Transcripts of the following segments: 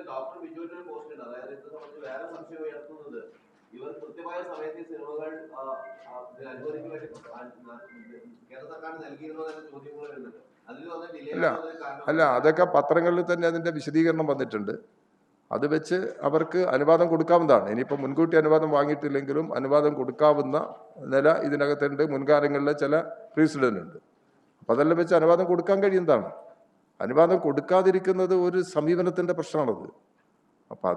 Doctor ബിജുവിന്റെ ഒരു post ഉണ്ട്. അതായത് ഇത് സംബന്ധിച്ച് വേറെ സംശയം ഉയർത്തുന്നത് ഇവർ കൃത്യമായ സമയത്ത് സിനിമകൾ അനുവദിക്ക് വേണ്ടി കേന്ദ്ര സർക്കാർ നൽകിയിരുന്നോ എന്ന ചോദ്യങ്ങൾ വരുന്നുണ്ട്. അതിൽ വന്ന ഡിലേ അല്ല, അതൊക്കെ പത്രങ്ങളിൽ തന്നെ അതിന്റെ വിശദീകരണം വന്നിട്ടുണ്ട്. അത് വെച്ച് അവർക്ക് അനുവാദം കൊടുക്കാവുന്നതാണ്. ഇനിയിപ്പോൾ മുൻകൂട്ടി അനുവാദം വാങ്ങിയിട്ടില്ലെങ്കിലും അനുവാദം കൊടുക്കാവുന്ന നില ഇതിനകത്തുണ്ട്. മുൻകാലങ്ങളിലെ ചില പ്രീസിഡന്റ് ഉണ്ട്. അപ്പം അതെല്ലാം വെച്ച് അനുവാദം കൊടുക്കാൻ കഴിയുന്നതാണ്. അനുവാദം കൊടുക്കാതിരിക്കുന്നത് ഒരു സമീപനത്തിൻ്റെ പ്രശ്നമാണത്. അപ്പം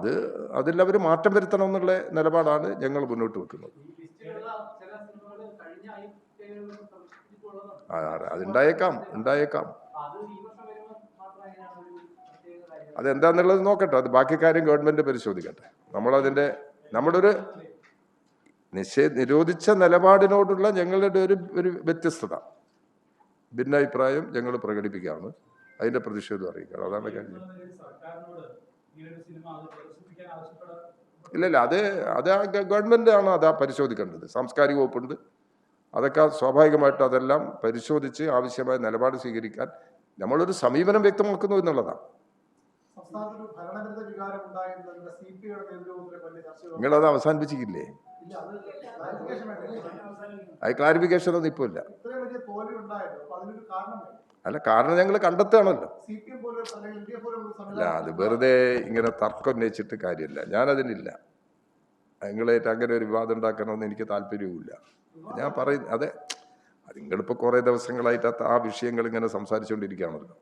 അതിൽ അവർ മാറ്റം വരുത്തണം എന്നുള്ള നിലപാടാണ് ഞങ്ങൾ മുന്നോട്ട് വെക്കുന്നത്. ഉണ്ടായേക്കാം. അതെന്താന്നുള്ളത് നോക്കട്ടെ. അത് ബാക്കി കാര്യം ഗവൺമെന്റ് പരിശോധിക്കട്ടെ. നമ്മുടെ ഒരു നിരോധിച്ച നിലപാടിനോടുള്ള ഞങ്ങളുടെ ഒരു വ്യത്യസ്തത, ഭിന്നാഭിപ്രായം ഞങ്ങൾ പ്രകടിപ്പിക്കുകയാണ്. അതിന്റെ പ്രതിഷേധം അറിയിക്കണം. അതാണ് കാര്യം. ഇല്ല, അത് ഗവൺമെന്റ് ആണ് അതാ പരിശോധിക്കേണ്ടത്. സാംസ്കാരിക വകുപ്പുണ്ട്. അതൊക്കെ സ്വാഭാവികമായിട്ട് അതെല്ലാം പരിശോധിച്ച് ആവശ്യമായ നിലപാട് സ്വീകരിക്കാൻ നമ്മളൊരു സമീപനം വ്യക്തമാക്കുന്നു എന്നുള്ളതാണ്. നിങ്ങളത് അവസാനിപ്പിച്ചില്ലേ? അത് ക്ലാരിഫിക്കേഷൻ ഒന്നും ഇപ്പോൾ ഇല്ല. അല്ല, കാരണം ഞങ്ങൾ കണ്ടെത്തുകയാണല്ലോ. അല്ല, അത് വെറുതെ ഇങ്ങനെ തർക്കം ഉന്നയിച്ചിട്ട് കാര്യമില്ല. ഞാനതിനില്ല. നിങ്ങളായിട്ട് അങ്ങനെ ഒരു വിവാദം ഉണ്ടാക്കണമെന്ന് എനിക്ക് താല്പര്യവുമില്ല. ഞാൻ പറയും അതെ, നിങ്ങളിപ്പോൾ കുറേ ദിവസങ്ങളായിട്ട് ആ വിഷയങ്ങൾ ഇങ്ങനെ സംസാരിച്ചുകൊണ്ടിരിക്കുകയാണല്ലോ.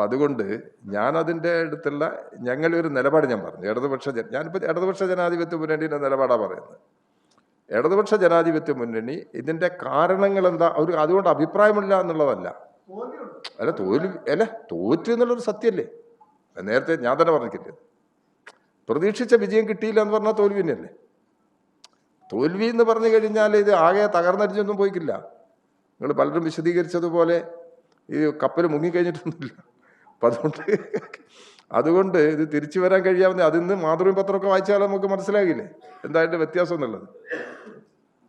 അതുകൊണ്ട് ഞാനതിൻ്റെ അടുത്തുള്ള ഞങ്ങളൊരു നിലപാട് ഞാൻ പറഞ്ഞു. ഞാനിപ്പോൾ ഇടതുപക്ഷ ജനാധിപത്യ മുന്നണിയുടെ നിലപാടാണ് പറയുന്നത്. ഇടതുപക്ഷ ജനാധിപത്യ മുന്നണി ഇതിൻ്റെ കാരണങ്ങൾ എന്താ അതുകൊണ്ട് അഭിപ്രായമില്ല എന്നുള്ളതല്ല. തോറ്റു എന്നുള്ളൊരു സത്യമല്ലേ. നേരത്തെ ഞാൻ തന്നെ പറഞ്ഞിട്ടില്ലേ, പ്രതീക്ഷിച്ച വിജയം കിട്ടിയില്ല എന്ന് പറഞ്ഞാൽ തോൽവി തന്നെയല്ലേ. തോൽവി എന്ന് പറഞ്ഞു കഴിഞ്ഞാൽ ഇത് ആകെ തകർന്നടിച്ചൊന്നും പോയിക്കില്ല. നിങ്ങൾ പലരും വിശദീകരിച്ചതുപോലെ ഈ കപ്പൽ മുങ്ങിക്കഴിഞ്ഞിട്ടൊന്നുമില്ല. അപ്പം അതുകൊണ്ട് ഇത് തിരിച്ചു വരാൻ കഴിയാവുന്ന അതിന്ന് മാതൃഭൂമി പത്രമൊക്കെ വായിച്ചാൽ നമുക്ക് മനസ്സിലാകില്ലേ എന്തായിട്ട് വ്യത്യാസം എന്നുള്ളത്.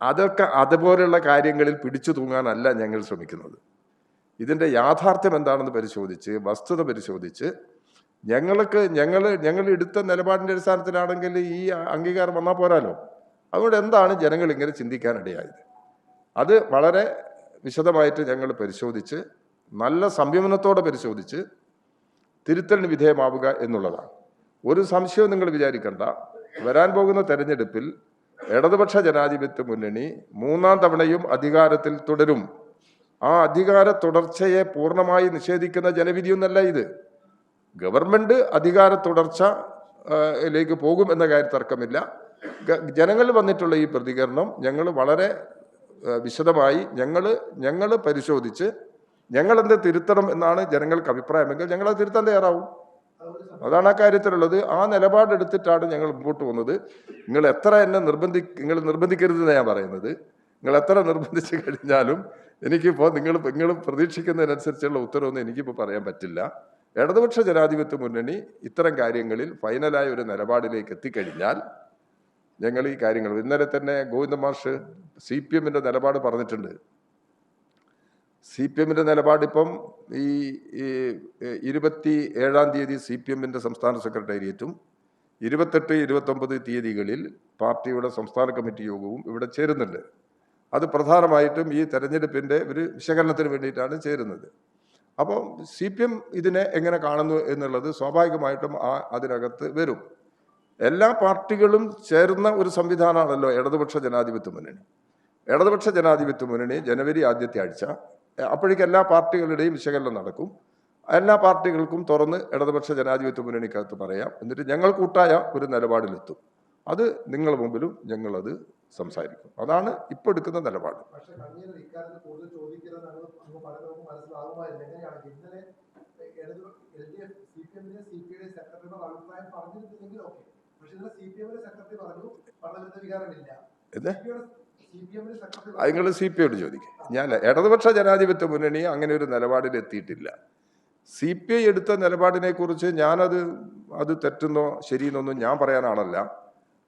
അതൊക്കെ അതുപോലെയുള്ള കാര്യങ്ങളിൽ പിടിച്ചു തൂങ്ങാനല്ല ഞങ്ങൾ ശ്രമിക്കുന്നത്. ഇതിൻ്റെ യാഥാർത്ഥ്യം എന്താണെന്ന് പരിശോധിച്ച്, വസ്തുത പരിശോധിച്ച്, ഞങ്ങൾ എടുത്ത നിലപാടിൻ്റെ അടിസ്ഥാനത്തിലാണെങ്കിൽ ഈ അംഗീകാരം വന്നാൽ പോരാലോ. അതുകൊണ്ട് എന്താണ് ജനങ്ങൾ ഇങ്ങനെ ചിന്തിക്കാനിടയായത്, അത് വളരെ വിശദമായിട്ട് ഞങ്ങൾ പരിശോധിച്ച് നല്ല സംയമനത്തോടെ പരിശോധിച്ച് തിരുത്തലിന് വിധേയമാവുക എന്നുള്ളതാണ്. ഒരു സംശയവും നിങ്ങൾ വിചാരിക്കേണ്ട. വരാൻ പോകുന്ന തെരഞ്ഞെടുപ്പിൽ ഇടതുപക്ഷ ജനാധിപത്യ മുന്നണി 3ാം തവണയും അധികാരത്തിൽ തുടരും. ആ അധികാര തുടർച്ചയെ പൂർണ്ണമായി നിഷേധിക്കുന്ന ജനവിധിയൊന്നല്ല ഇത്. ഗവൺമെന്റ് അധികാര തുടർച്ചയിലേക്ക് പോകും എന്ന കാര്യം തർക്കമില്ല. ജനങ്ങൾ വന്നിട്ടുള്ള ഈ പ്രതികരണം ഞങ്ങൾ വളരെ വിശദമായി ഞങ്ങൾ പരിശോധിച്ച് ഞങ്ങളെന്ത് തിരുത്തണം എന്നാണ് ജനങ്ങൾക്ക് അഭിപ്രായമെങ്കിൽ ഞങ്ങളത് തിരുത്താൻ തയ്യാറാവും. അതാണ് ആ കാര്യത്തിലുള്ളത്. ആ നിലപാടെടുത്തിട്ടാണ് ഞങ്ങൾ മുമ്പോട്ട് പോകുന്നത്. നിങ്ങൾ എത്ര എന്നെ നിർബന്ധിക്കരുതെന്ന് ഞാൻ പറയുന്നത്. നിങ്ങൾ എത്ര നിർബന്ധിച്ചു കഴിഞ്ഞാലും എനിക്കിപ്പോൾ നിങ്ങൾ പ്രതീക്ഷിക്കുന്നതിനനുസരിച്ചുള്ള ഉത്തരവൊന്നും എനിക്കിപ്പോൾ പറയാൻ പറ്റില്ല. ഇടതുപക്ഷ ജനാധിപത്യ മുന്നണി ഇത്തരം കാര്യങ്ങളിൽ ഫൈനലായ ഒരു നിലപാടിലേക്ക് എത്തിക്കഴിഞ്ഞാൽ ഞങ്ങൾ ഈ കാര്യങ്ങൾ ഇന്നലെ തന്നെ ഗോവിന്ദ മാഷ് CPM-ന്റെ നിലപാട് പറഞ്ഞിട്ടുണ്ട്. CPM-ന്റെ നിലപാട് ഇപ്പം ഈ 27-ാം തീയതി CPM-ന്റെ സംസ്ഥാന സെക്രട്ടേറിയറ്റും 28, 29 തീയതികളിൽ പാർട്ടിയുടെ സംസ്ഥാന കമ്മിറ്റി യോഗവും ഇവിടെ ചേരുന്നുണ്ട്. അത് പ്രധാനമായിട്ടും ഈ തെരഞ്ഞെടുപ്പിൻ്റെ ഒരു വിശകലനത്തിന് വേണ്ടിയിട്ടാണ് ചേരുന്നത്. അപ്പോൾ CPM ഇതിനെ എങ്ങനെ കാണുന്നു എന്നുള്ളത് സ്വാഭാവികമായിട്ടും അതിനകത്ത് വരും. എല്ലാ പാർട്ടികളും ചേർന്ന ഒരു സംവിധാനമാണല്ലോ ഇടതുപക്ഷ ജനാധിപത്യ മുന്നണി. ഇടതുപക്ഷ ജനാധിപത്യ മുന്നണി ജനുവരി ആദ്യത്തെ ആഴ്ച അപ്പോഴേക്കും എല്ലാ പാർട്ടികളുടെയും വിശകലനം നടക്കും. എല്ലാ പാർട്ടികൾക്കും തുറന്ന് ഇടതുപക്ഷ ജനാധിപത്യ മുന്നണിക്കകത്ത് പറയാം. എന്നിട്ട് ഞങ്ങൾ കൂട്ടായ ഒരു നിലപാടിലെത്തും. അത് നിങ്ങളുടെ മുമ്പിലും ഞങ്ങളത് സംസാരിക്കും. അതാണ് ഇപ്പോൾ എടുക്കുന്ന നിലപാട്. അത് നിങ്ങൾ CPM ചോദിക്കും. ഞാൻ ഇടതുപക്ഷ ജനാധിപത്യ മുന്നണി അങ്ങനെ ഒരു നിലപാടിൽ എത്തിയിട്ടില്ല. CPI എടുത്ത നിലപാടിനെ കുറിച്ച് അത് തെറ്റുന്നോ ശരിയെന്നൊന്നും ഞാൻ പറയാനാണല്ല.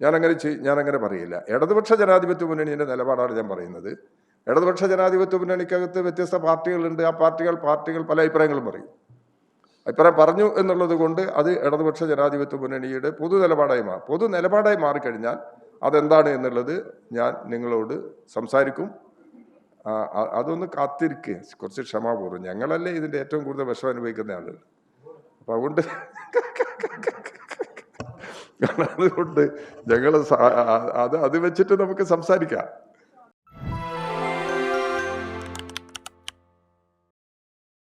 ഞാനങ്ങനെ പറയില്ല. ഇടതുപക്ഷ ജനാധിപത്യ മുന്നണിയുടെ നിലപാടാണ് ഞാൻ പറയുന്നത്. ഇടതുപക്ഷ ജനാധിപത്യ മുന്നണിക്കകത്ത് വ്യത്യസ്ത പാർട്ടികളുണ്ട്. ആ പാർട്ടികൾ പല അഭിപ്രായങ്ങളും പറയും. അഭിപ്രായം പറഞ്ഞു എന്നുള്ളത് കൊണ്ട് അത് ഇടതുപക്ഷ ജനാധിപത്യ മുന്നണിയുടെ പൊതു നിലപാടായി മാറിക്കഴിഞ്ഞാൽ അതെന്താണ് എന്നുള്ളത് ഞാൻ നിങ്ങളോട് സംസാരിക്കും. അതൊന്ന് കാത്തിരിക്കുക, കുറച്ച് ക്ഷമാപൂർവ്വം. ഞങ്ങളല്ലേ ഇതിൻ്റെ ഏറ്റവും കൂടുതൽ വിഷം അനുഭവിക്കുന്ന ആളുകൾ. അപ്പം അതുകൊണ്ട് ഞങ്ങൾ അത് വെച്ചിട്ട് നമുക്ക് സംസാരിക്കാം.